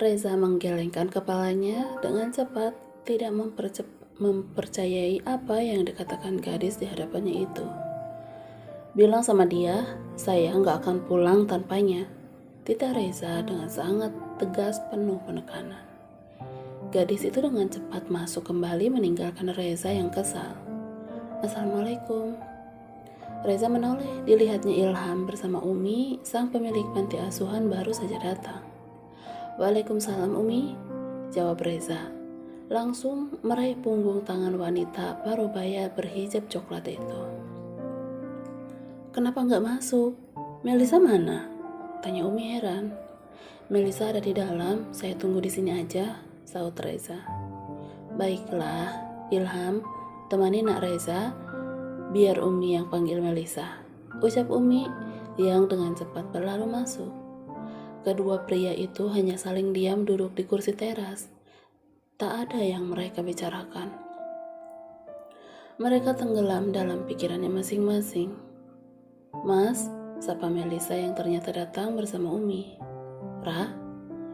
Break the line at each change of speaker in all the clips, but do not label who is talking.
Reza menggelengkan kepalanya dengan cepat, tidak mempercayai apa yang dikatakan gadis di hadapannya itu. Bilang sama dia, saya nggak akan pulang tanpanya. Titah Reza dengan sangat tegas penuh penekanan. Gadis itu dengan cepat masuk kembali meninggalkan Reza yang kesal. Assalamualaikum. Reza menoleh, dilihatnya Ilham bersama Umi, sang pemilik panti asuhan baru saja datang. Waalaikumsalam Umi, jawab Reza. Langsung meraih punggung tangan wanita parubaya berhijab coklat itu. Kenapa nggak masuk? Melisa mana? Tanya Umi heran. Melisa ada di dalam, saya tunggu di sini aja, sahut Reza. Baiklah, Ilham, temani nak Reza, biar Umi yang panggil Melisa, ucap Umi yang dengan cepat berlalu masuk. Kedua pria itu hanya saling diam duduk di kursi teras. Tak ada yang mereka bicarakan. Mereka tenggelam dalam pikirannya masing-masing. Mas, sapa Melisa yang ternyata datang bersama Umi. Ra,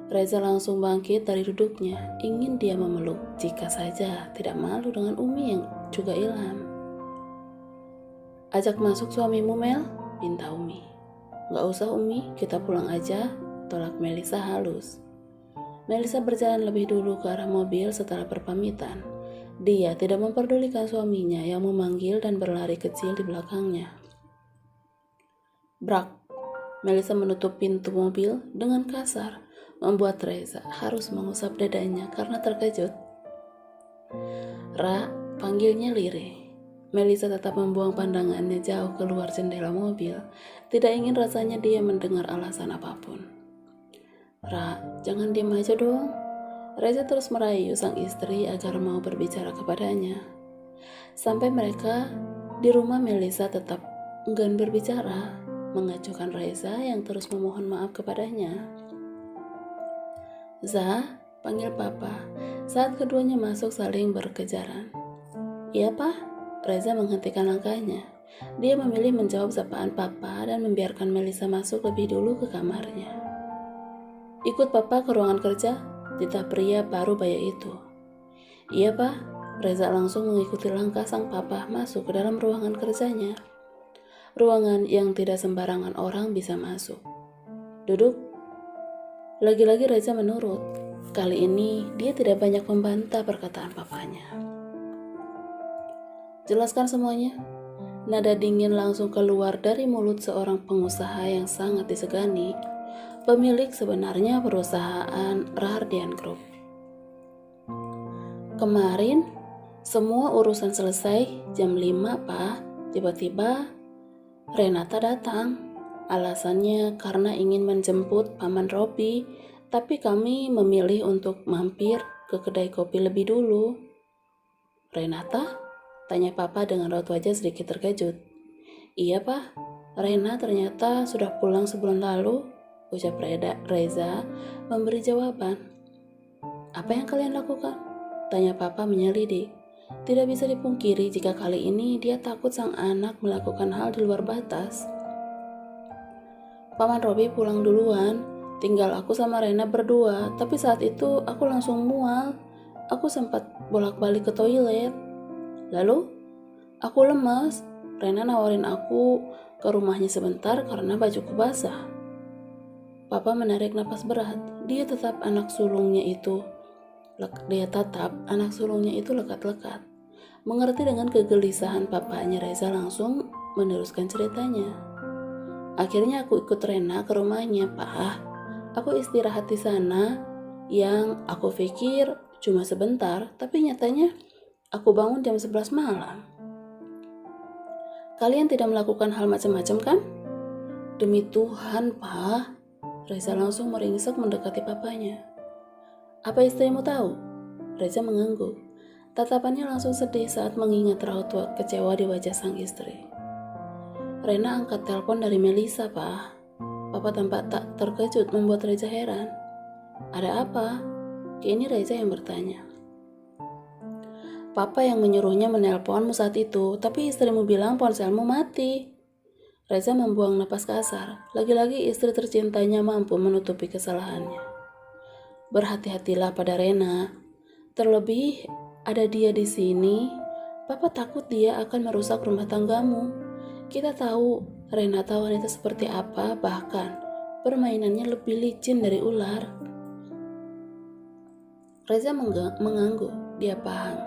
Reza langsung bangkit dari duduknya, ingin dia memeluk jika saja tidak malu dengan Umi yang juga Ilham. Ajak masuk suamimu Mel, pinta Umi. Gak usah Umi, kita pulang aja, tolak Melisa halus. Melisa berjalan lebih dulu ke arah mobil setelah berpamitan. Dia tidak memperdulikan suaminya yang memanggil dan berlari kecil di belakangnya. Brak, Melisa menutup pintu mobil dengan kasar, membuat Reza harus mengusap dadanya karena terkejut. Ra, panggilnya lirih. Melisa tetap membuang pandangannya jauh keluar jendela mobil, tidak ingin rasanya dia mendengar alasan apapun. Ra, jangan diam aja dong. Reza terus merayu sang istri agar mau berbicara kepadanya. Sampai mereka di rumah, Melisa tetap enggan berbicara, mengacuhkan Reza yang terus memohon maaf kepadanya. Zah, panggil papa. Saat keduanya masuk saling berkejaran. Iya pak, Reza menghentikan langkahnya. Dia memilih menjawab sapaan papa dan membiarkan Melisa masuk lebih dulu ke kamarnya. Ikut papa ke ruangan kerja, titah pria baru baya itu. Iya pak, Reza langsung mengikuti langkah sang papa masuk ke dalam ruangan kerjanya. Ruangan yang tidak sembarangan orang bisa masuk. Duduk. Lagi-lagi Reza menurut. Kali ini dia tidak banyak membantah perkataan papanya. Jelaskan semuanya. Nada dingin langsung keluar dari mulut seorang pengusaha yang sangat disegani. Pemilik sebenarnya perusahaan Rahardian Group. Kemarin semua urusan selesai jam 5 pak. Tiba-tiba Renata datang. Alasannya karena ingin menjemput Paman Robi, tapi kami memilih untuk mampir ke kedai kopi lebih dulu. Renata? Tanya papa dengan raut wajah sedikit terkejut. Iya pak, Rena ternyata sudah pulang sebulan lalu, ucap Reza memberi jawaban. Apa yang kalian lakukan? Tanya papa menyelidik. Tidak bisa dipungkiri jika kali ini dia takut sang anak melakukan hal di luar batas. Paman Robi pulang duluan, tinggal aku sama Rena berdua, tapi saat itu aku langsung mual. Aku sempat bolak-balik ke toilet. Lalu, aku lemas. Rena nawarin aku ke rumahnya sebentar karena bajuku basah. Papa menarik napas berat. Dia tetap anak sulungnya itu lekat-lekat. Mengerti dengan kegelisahan papanya, Reza langsung meneruskan ceritanya. Akhirnya aku ikut Rena ke rumahnya, Pak. Aku istirahat di sana yang aku pikir cuma sebentar, tapi nyatanya aku bangun jam 11 malam. Kalian tidak melakukan hal macam-macam kan? Demi Tuhan, Pak. Reza langsung meringsek mendekati papanya. Apa istrimu tahu? Reza mengangguk. Tatapannya langsung sedih saat mengingat raut kecewa di wajah sang istri. Rena angkat telepon dari Melisa, Pak. Papa tampak tak terkejut membuat Reza heran. Ada apa? Kini Reza yang bertanya. Papa yang menyuruhnya menelponmu saat itu, tapi istrimu bilang ponselmu mati. Reza membuang napas kasar. Lagi-lagi istri tercintanya mampu menutupi kesalahannya. Berhati-hatilah pada Rena. Terlebih ada dia di sini, Papa takut dia akan merusak rumah tanggamu. Kita tahu Renata wanita seperti apa, bahkan permainannya lebih licin dari ular. Reza mengangguk. Dia paham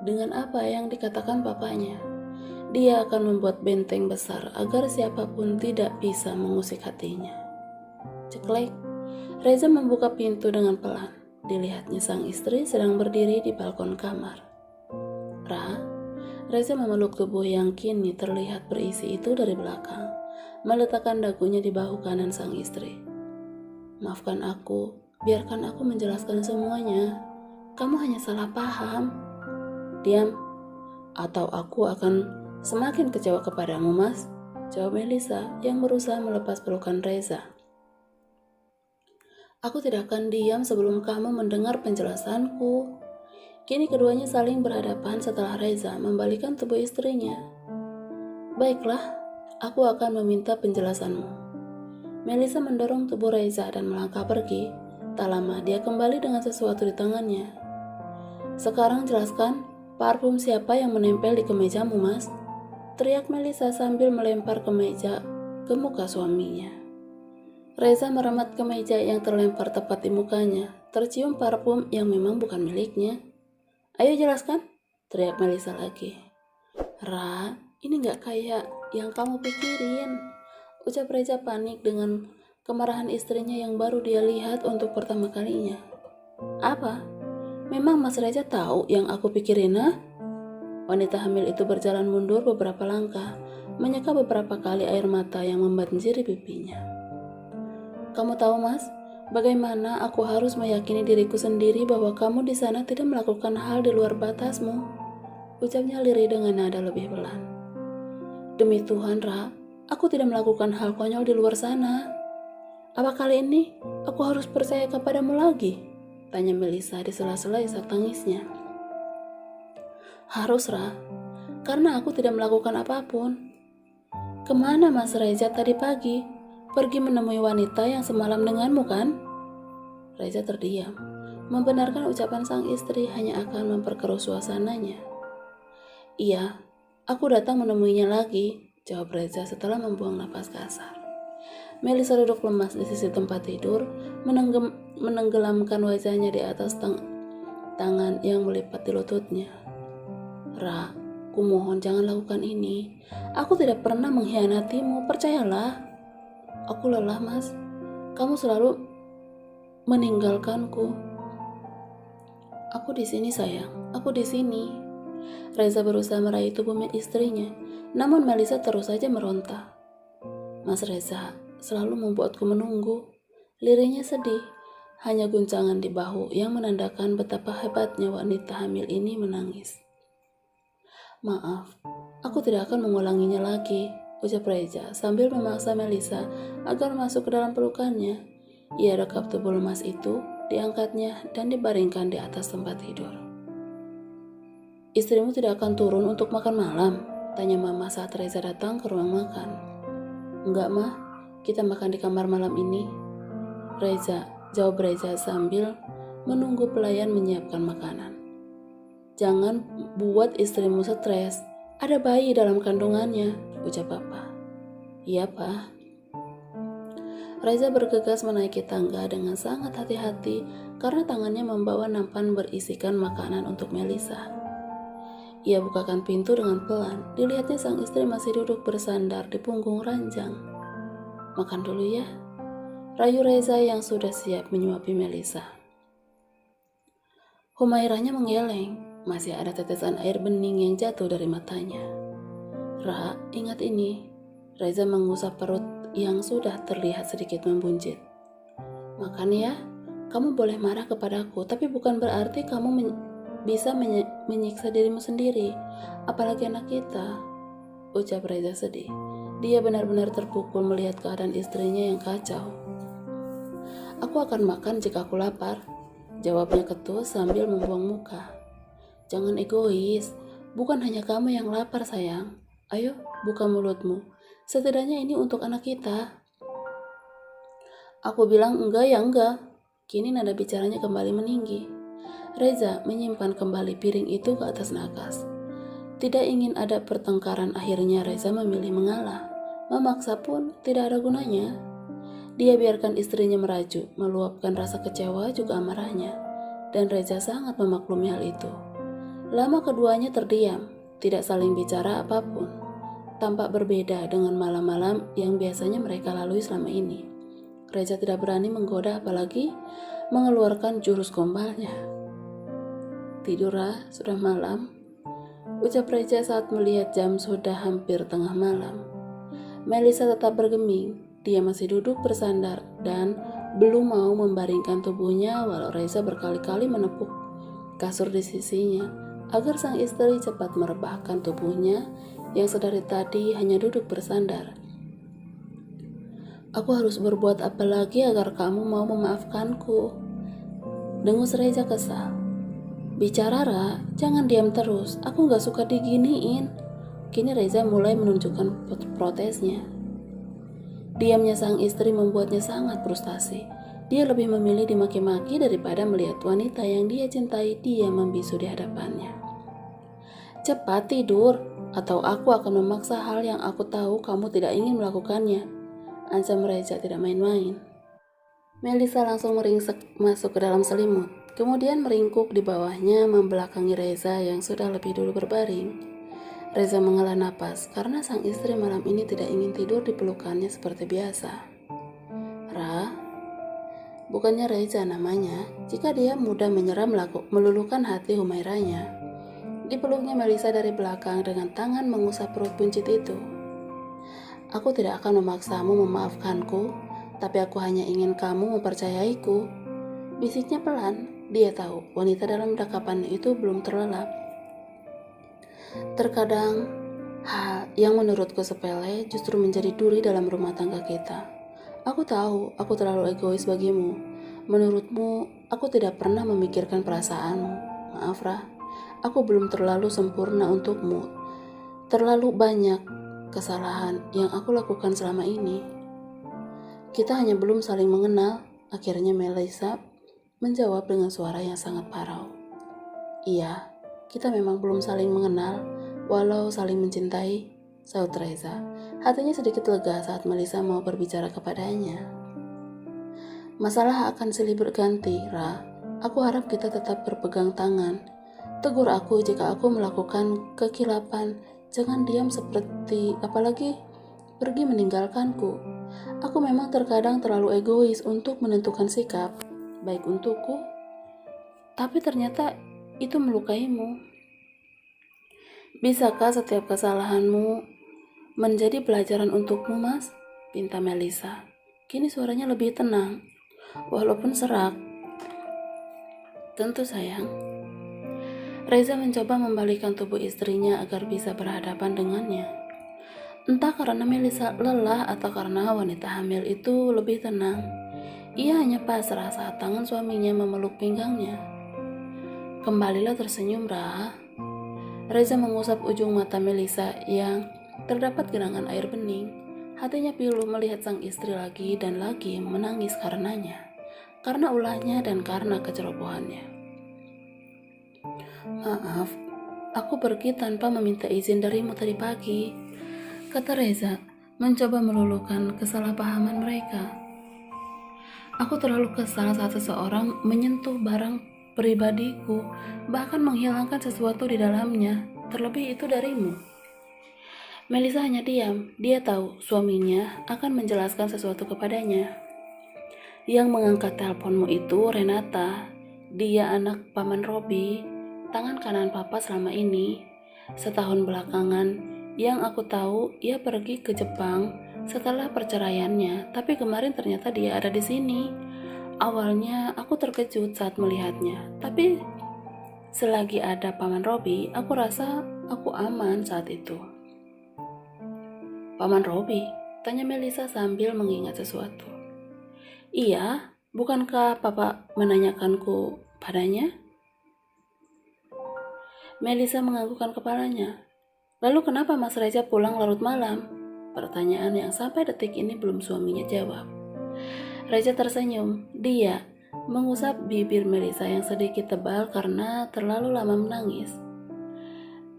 dengan apa yang dikatakan papanya. Dia akan membuat benteng besar agar siapapun tidak bisa mengusik hatinya. Ceklek, Reza membuka pintu dengan pelan. Dilihatnya sang istri sedang berdiri di balkon kamar. Reza memeluk tubuh yang kini terlihat berisi itu dari belakang, meletakkan dagunya di bahu kanan sang istri. Maafkan aku, biarkan aku menjelaskan semuanya. Kamu hanya salah paham. Diam, atau aku akan semakin kecewa kepadamu, Mas, jawab Melissa yang berusaha melepas pelukan Reza. Aku tidak akan diam sebelum kamu mendengar penjelasanku. Kini keduanya saling berhadapan setelah Reza membalikkan tubuh istrinya. Baiklah, aku akan meminta penjelasanmu. Melissa mendorong tubuh Reza dan melangkah pergi. Tak lama dia kembali dengan sesuatu di tangannya. Sekarang jelaskan, parfum siapa yang menempel di kemejamu, Mas? Teriak Melissa sambil melempar kemeja ke muka suaminya. Reza meremat kemeja yang terlempar tepat di mukanya. Tercium parfum yang memang bukan miliknya. Ayo jelaskan, teriak Melissa lagi. Ra, ini gak kayak yang kamu pikirin, ucap Reza panik dengan kemarahan istrinya yang baru dia lihat untuk pertama kalinya. Apa? Memang Mas Reza tahu yang aku pikirin, ah? Wanita hamil itu berjalan mundur beberapa langkah, menyeka beberapa kali air mata yang membanjiri pipinya. Kamu tahu, Mas, bagaimana aku harus meyakini diriku sendiri bahwa kamu di sana tidak melakukan hal di luar batasmu? Ucapnya lirih dengan nada lebih pelan. Demi Tuhan, Ra, aku tidak melakukan hal konyol di luar sana. Apa kali ini aku harus percaya kepadamu lagi? Tanya Melissa di sela-sela isak tangisnya. Harus, Ra, karena aku tidak melakukan apapun. Kemana Mas Reza tadi pagi? Pergi menemui wanita yang semalam denganmu, kan? Reza terdiam, membenarkan ucapan sang istri hanya akan memperkeruh suasananya. Iya, aku datang menemuinya lagi, jawab Reza setelah membuang napas kasar. Melissa duduk lemas di sisi tempat tidur, menenggelamkan wajahnya di atas tangan yang melipat di lututnya. Ra, kumohon jangan lakukan ini. Aku tidak pernah mengkhianatimu, percayalah. Aku lelah, Mas. Kamu selalu meninggalkanku. Aku di sini, sayang. Aku di sini. Reza berusaha meraih tubuh istrinya, namun Melissa terus saja meronta. Mas Reza selalu membuatku menunggu. Lirihnya sedih, hanya guncangan di bahu yang menandakan betapa hebatnya wanita hamil ini menangis. Maaf, aku tidak akan mengulanginya lagi, ucap Reza sambil memaksa Melissa agar masuk ke dalam pelukannya. Ia rekap tubuh lemas itu, diangkatnya dan dibaringkan di atas tempat tidur. Istrimu tidak akan turun untuk makan malam? Tanya Mama saat Reza datang ke ruang makan. Enggak, Mah, kita makan di kamar malam ini. Jawab Reza sambil menunggu pelayan menyiapkan makanan. Jangan buat istrimu stres, ada bayi dalam kandungannya, ucap Papa. Iya, Pak. Reza bergegas menaiki tangga dengan sangat hati-hati karena tangannya membawa nampan berisikan makanan untuk Melissa. Ia bukakan pintu dengan pelan, dilihatnya sang istri masih duduk bersandar di punggung ranjang. Makan dulu ya, rayu Reza yang sudah siap menyuapi Melissa. Humairahnya menggeleng, masih ada tetesan air bening yang jatuh dari matanya. Ra, ingat ini. Reza mengusap perut yang sudah terlihat sedikit membuncit. Makan ya, kamu boleh marah kepadaku, tapi bukan berarti kamu bisa menyiksa dirimu sendiri, apalagi anak kita, ucap Reza sedih. Dia benar-benar terpukul melihat keadaan istrinya yang kacau. Aku akan makan jika aku lapar, jawabnya ketus sambil membuang muka. Jangan egois, bukan hanya kamu yang lapar, sayang. Ayo, buka mulutmu. Setidaknya ini untuk anak kita. Aku bilang enggak ya enggak. Kini nada bicaranya kembali meninggi. Reza menyimpan kembali piring itu ke atas nakas. Tidak ingin ada pertengkaran, akhirnya Reza memilih mengalah. Memaksa pun tidak ada gunanya. Dia biarkan istrinya merajuk, meluapkan rasa kecewa juga amarahnya. Dan Reza sangat memaklumi hal itu. Lama keduanya terdiam, tidak saling bicara apapun. Tampak berbeda dengan malam-malam yang biasanya mereka lalui selama ini. Reza tidak berani menggoda apalagi mengeluarkan jurus gombalnya. "Tidurlah, sudah malam," ucap Reza saat melihat jam sudah hampir tengah malam. Melisa tetap bergeming. Dia masih duduk bersandar dan belum mau membaringkan tubuhnya walau Reza berkali-kali menepuk kasur di sisinya agar sang istri cepat merebahkan tubuhnya yang sedari tadi hanya duduk bersandar. "Aku harus berbuat apa lagi agar kamu mau memaafkanku?" dengus Reza kesal. "Bicara, Ra, jangan diam terus. Aku gak suka diginiin." Kini Reza mulai menunjukkan protesnya. Diamnya sang istri membuatnya sangat frustasi. Dia lebih memilih dimaki-maki daripada melihat wanita yang dia cintai dia membisu di hadapannya. "Cepat tidur, atau aku akan memaksa hal yang aku tahu kamu tidak ingin melakukannya," ancam Reza tidak main-main. Melisa langsung meringsek masuk ke dalam selimut, kemudian meringkuk di bawahnya membelakangi Reza yang sudah lebih dulu berbaring. Reza menghela napas karena sang istri malam ini tidak ingin tidur di pelukannya seperti biasa. "Ra," bukannya Reza namanya, jika dia mudah menyerah meluluhkan hati Humairanya. Dipeluknya Melisa dari belakang dengan tangan mengusap perut buncit itu. "Aku tidak akan memaksamu memaafkanku, tapi aku hanya ingin kamu mempercayaiku," bisiknya pelan. Dia tahu wanita dalam dakapannya itu belum terlelap. "Terkadang hal yang menurutku sepele justru menjadi duri dalam rumah tangga kita. Aku tahu aku terlalu egois bagimu. Menurutmu, aku tidak pernah memikirkan perasaanmu. Maaf, Ra. Aku belum terlalu sempurna untukmu. Terlalu banyak kesalahan yang aku lakukan selama ini. Kita hanya belum saling mengenal," akhirnya Melisa menjawab dengan suara yang sangat parau. "Iya, kita memang belum saling mengenal, walau saling mencintai," saut Reza. Hatinya sedikit lega saat Melisa mau berbicara kepadanya. "Masalah akan silih berganti, Ra. Aku harap kita tetap berpegang tangan. Tegur aku jika aku melakukan kekilapan. Jangan diam seperti apalagi pergi meninggalkanku. Aku memang terkadang terlalu egois untuk menentukan sikap baik untukku, tapi ternyata itu melukaimu. Bisakah setiap kesalahanmu menjadi pelajaran untukmu, Mas?" pinta Melisa. Kini suaranya lebih tenang, walaupun serak. "Tentu, sayang." Reza mencoba membalikkan tubuh istrinya agar bisa berhadapan dengannya. Entah karena Melisa lelah atau karena wanita hamil itu lebih tenang, ia hanya pasrah saat tangan suaminya memeluk pinggangnya. "Kembalilah tersenyum, Ra." Reza mengusap ujung mata Melisa yang terdapat genangan air bening. Hatinya pilu melihat sang istri lagi dan lagi menangis karenanya, karena ulahnya dan karena kecerobohannya. "Maaf, aku pergi tanpa meminta izin darimu tadi pagi," kata Reza, mencoba meluluhkan kesalahpahaman mereka. "Aku terlalu kesal saat seseorang menyentuh barang pribadiku, bahkan menghilangkan sesuatu di dalamnya, terlebih itu darimu." Melisa hanya diam. Dia tahu suaminya akan menjelaskan sesuatu kepadanya. "Yang mengangkat teleponmu itu Renata. Dia anak paman Robi, tangan kanan papa selama ini. Setahun belakangan, yang aku tahu ia pergi ke Jepang setelah perceraiannya, tapi kemarin ternyata dia ada di sini. Awalnya aku terkejut saat melihatnya, tapi selagi ada paman Robi, aku rasa aku aman saat itu." "Paman Robi?" tanya Melisa sambil mengingat sesuatu. "Iya, bukankah papa menanyakanku padanya?" Melisa menganggukkan kepalanya. "Lalu kenapa Mas Reza pulang larut malam?" Pertanyaan yang sampai detik ini belum suaminya jawab. Reza tersenyum. Dia mengusap bibir Melisa yang sedikit tebal karena terlalu lama menangis.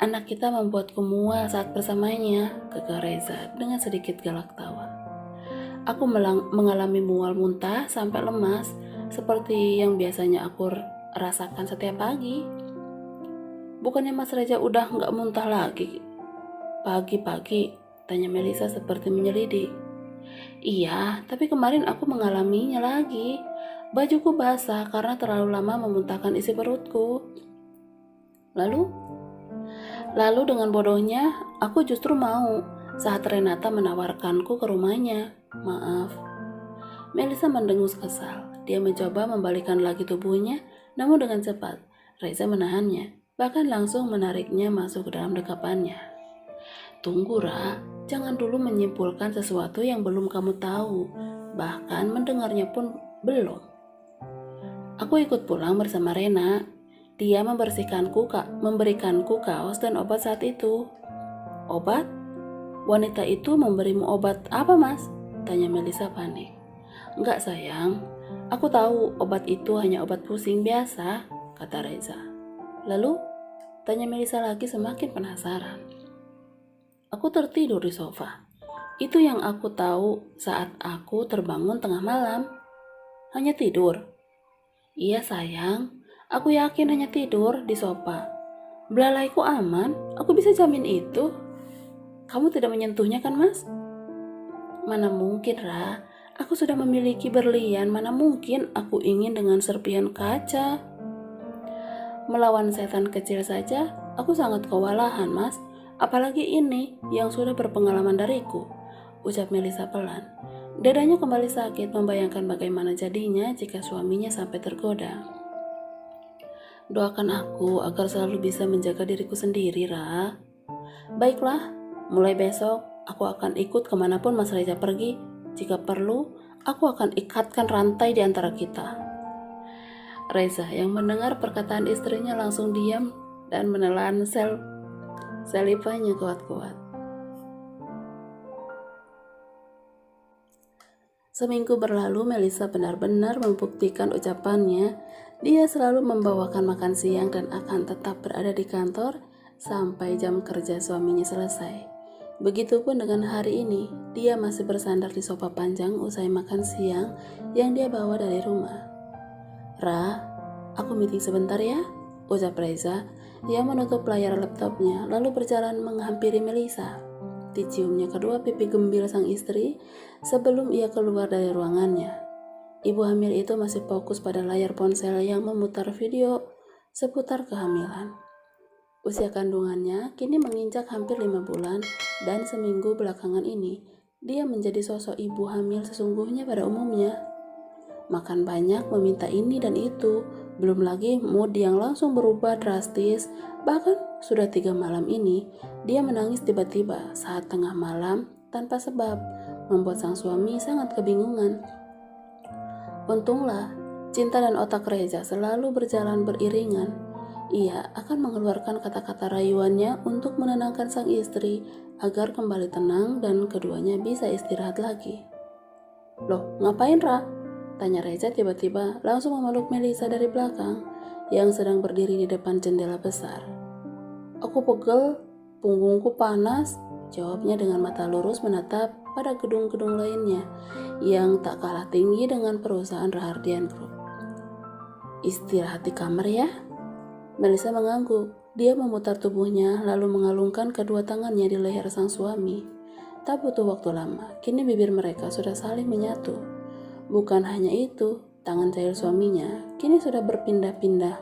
Anak kita membuatku mual saat bersamanya, kekeh Reza dengan sedikit galak tawa. Aku mengalami mual muntah sampai lemas, seperti yang biasanya aku rasakan setiap pagi. Bukannya Mas Reza udah nggak muntah lagi pagi-pagi? Tanya Melisa seperti menyelidik. Iya, tapi kemarin aku mengalaminya lagi. Bajuku basah karena terlalu lama memuntahkan isi perutku. Lalu dengan bodohnya, aku justru mau saat Renata menawarkanku ke rumahnya. Maaf. Melisa mendengus kesal. Dia mencoba membalikkan lagi tubuhnya, namun dengan cepat. Reza menahannya, bahkan langsung menariknya masuk ke dalam dekapannya. Tunggu, Ra. Jangan dulu menyimpulkan sesuatu yang belum kamu tahu. Bahkan mendengarnya pun belum. Aku ikut pulang bersama Rena. Dia memberikanku kaos dan obat saat itu. Obat? Wanita itu memberimu obat apa, Mas? Tanya Melisa panik. Enggak, sayang. Aku tahu obat itu hanya obat pusing biasa, kata Reza. Lalu? Tanya Melisa lagi semakin penasaran. Aku tertidur di sofa. Itu yang aku tahu saat aku terbangun tengah malam. Hanya tidur? Iya, sayang. Aku yakin hanya tidur di sofa. Belalaiku aman, aku bisa jamin itu. Kamu tidak menyentuhnya kan, Mas? Mana mungkin, Ra. Aku sudah memiliki berlian, mana mungkin aku ingin dengan serpihan kaca. Melawan setan kecil saja, aku sangat kewalahan, Mas. Apalagi ini yang sudah berpengalaman dariku, ucap Melisa pelan. Dadanya kembali sakit membayangkan bagaimana jadinya jika suaminya sampai tergoda. Doakan aku agar selalu bisa menjaga diriku sendiri, Ra. Baiklah, mulai besok aku akan ikut kemanapun Mas Reza pergi. Jika perlu, aku akan ikatkan rantai di antara kita. Reza yang mendengar perkataan istrinya langsung diam dan menelan selipanya kuat-kuat. Seminggu berlalu, Melisa benar-benar membuktikan ucapannya. Dia selalu membawakan makan siang dan akan tetap berada di kantor sampai jam kerja suaminya selesai. Begitupun dengan hari ini, dia masih bersandar di sofa panjang usai makan siang yang dia bawa dari rumah. Ra, aku meeting sebentar ya, ucap Reza. Dia menutup layar laptopnya lalu berjalan menghampiri Melisa. Diciumnya kedua pipi gembil sang istri sebelum ia keluar dari ruangannya. Ibu hamil itu masih fokus pada layar ponsel yang memutar video seputar kehamilan. Usia kandungannya kini menginjak hampir 5 bulan dan seminggu belakangan ini dia menjadi sosok ibu hamil sesungguhnya pada umumnya. Makan banyak, meminta ini dan itu, belum lagi mood yang langsung berubah drastis. Bahkan sudah 3 malam ini dia menangis tiba-tiba saat tengah malam tanpa sebab, membuat sang suami sangat kebingungan. Untunglah, cinta dan otak Reza selalu berjalan beriringan. Ia akan mengeluarkan kata-kata rayuannya untuk menenangkan sang istri agar kembali tenang dan keduanya bisa istirahat lagi. Loh, ngapain, Ra? Tanya Reza tiba-tiba langsung memeluk Melisa dari belakang yang sedang berdiri di depan jendela besar. Aku pegel, punggungku panas, jawabnya dengan mata lurus menatap pada gedung-gedung lainnya yang tak kalah tinggi dengan perusahaan Rahardian Group. Istirahat di kamar ya? Melisa mengangguk. Dia memutar tubuhnya lalu mengalungkan kedua tangannya di leher sang suami. Tak butuh waktu lama, kini bibir mereka sudah saling menyatu. Bukan hanya itu, tangan cair suaminya kini sudah berpindah-pindah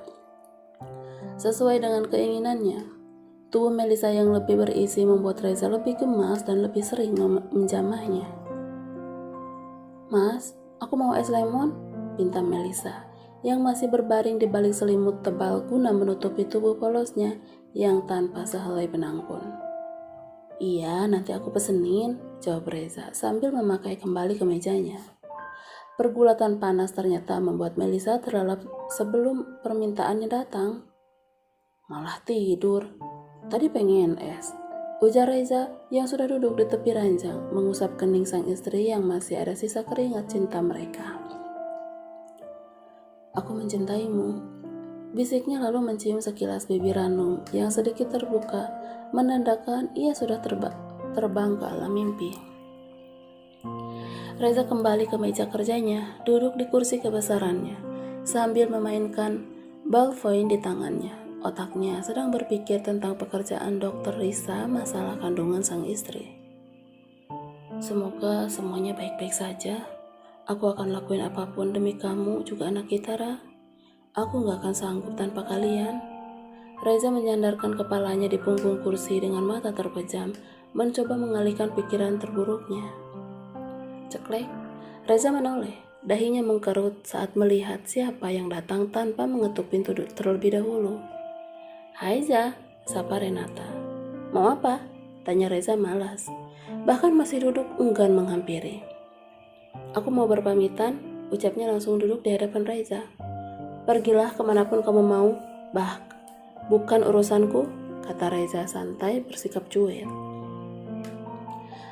sesuai dengan keinginannya. Tubuh Melisa yang lebih berisi membuat Reza lebih gemas dan lebih sering menjamahnya. Mas, aku mau es lemon, pinta Melisa yang masih berbaring di balik selimut tebal guna menutupi tubuh polosnya yang tanpa sehelai benang pun. Iya, nanti aku pesenin, jawab Reza sambil memakai kembali kemejanya. Pergulatan panas ternyata membuat Melisa terlelap sebelum permintaannya datang. Malah tidur. Tadi pengen es, ujar Reza yang sudah duduk di tepi ranjang mengusap kening sang istri yang masih ada sisa keringat cinta mereka. Aku mencintaimu. Bisiknya lalu mencium sekilas bibir Ranum yang sedikit terbuka, menandakan ia sudah terbang ke alam mimpi. Reza kembali ke meja kerjanya, duduk di kursi kebesarannya, sambil memainkan ballpoint di tangannya. Otaknya sedang berpikir tentang pekerjaan dokter Risa masalah kandungan sang istri. Semoga semuanya baik-baik saja. Aku akan lakuin apapun demi kamu juga anak kita, Ra. Aku gak akan sanggup tanpa kalian. Reza menyandarkan kepalanya di punggung kursi dengan mata terpejam, mencoba mengalihkan pikiran terburuknya. Ceklek, Reza menoleh. Dahinya mengkerut saat melihat siapa yang datang tanpa mengetuk pintu terlebih dahulu. Hai Za, sapa Renata. Mau apa? Tanya Reza malas. Bahkan masih duduk enggan menghampiri. Aku mau berpamitan, ucapnya langsung duduk di hadapan Reza. Pergilah kemanapun kamu mau, bukan urusanku, kata Reza santai bersikap cuek.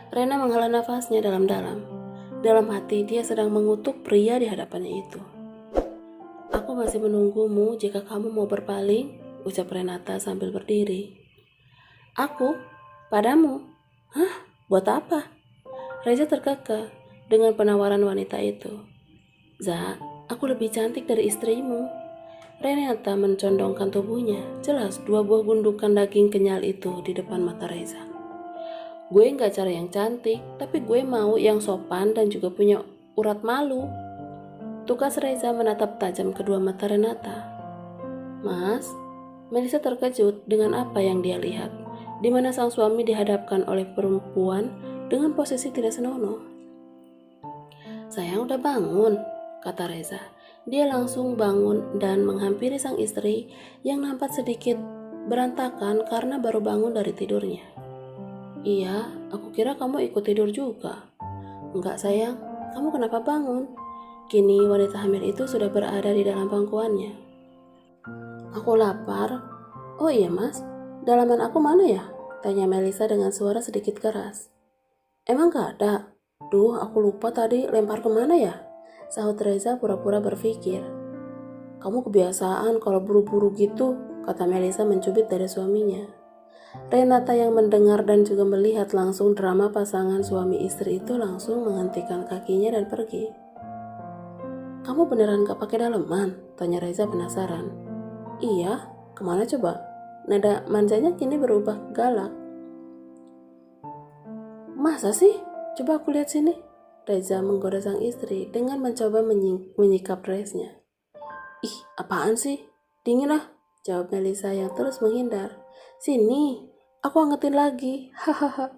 Rena menghela nafasnya dalam-dalam. Dalam hati dia sedang mengutuk pria di hadapannya itu. Aku masih menunggumu jika kamu mau berpaling, ucap Renata sambil berdiri. Aku? Padamu? Hah? Buat apa? Reza terkekeh dengan penawaran wanita itu. Za, aku lebih cantik dari istrimu. Renata mencondongkan tubuhnya, jelas 2 buah gundukan daging kenyal itu di depan mata Reza. Gue gak cari yang cantik, tapi gue mau yang sopan dan juga punya urat malu. Tukas Reza menatap tajam kedua mata Renata. Mas, Melisa terkejut dengan apa yang dia lihat, di mana sang suami dihadapkan oleh perempuan dengan posisi tidak senonoh. Sayang udah bangun, kata Reza. Dia langsung bangun dan menghampiri sang istri yang nampak sedikit berantakan karena baru bangun dari tidurnya. Iya, aku kira kamu ikut tidur juga. Enggak sayang, kamu kenapa bangun? Kini wanita hamil itu sudah berada di dalam pangkuannya. Aku lapar. Oh iya mas, dalaman aku mana ya? Tanya Melisa dengan suara sedikit keras. Emang gak ada? Duh, aku lupa tadi lempar kemana ya? Sahut Reza pura-pura berpikir. Kamu kebiasaan kalau buru-buru gitu, kata Melisa mencubit dari suaminya. Renata yang mendengar dan juga melihat langsung drama pasangan suami istri itu langsung menghentikan kakinya dan pergi. Kamu beneran gak pakai daleman? Tanya Reza penasaran. Iya, kemana coba? Nada manjanya kini berubah galak. Masa sih? Coba aku lihat sini. Reza menggoda sang istri dengan mencoba menyikap dressnya. Ih, apaan sih? Dingin lah, jawab Melisa yang terus menghindar. Sini, aku angetin lagi. Hahaha.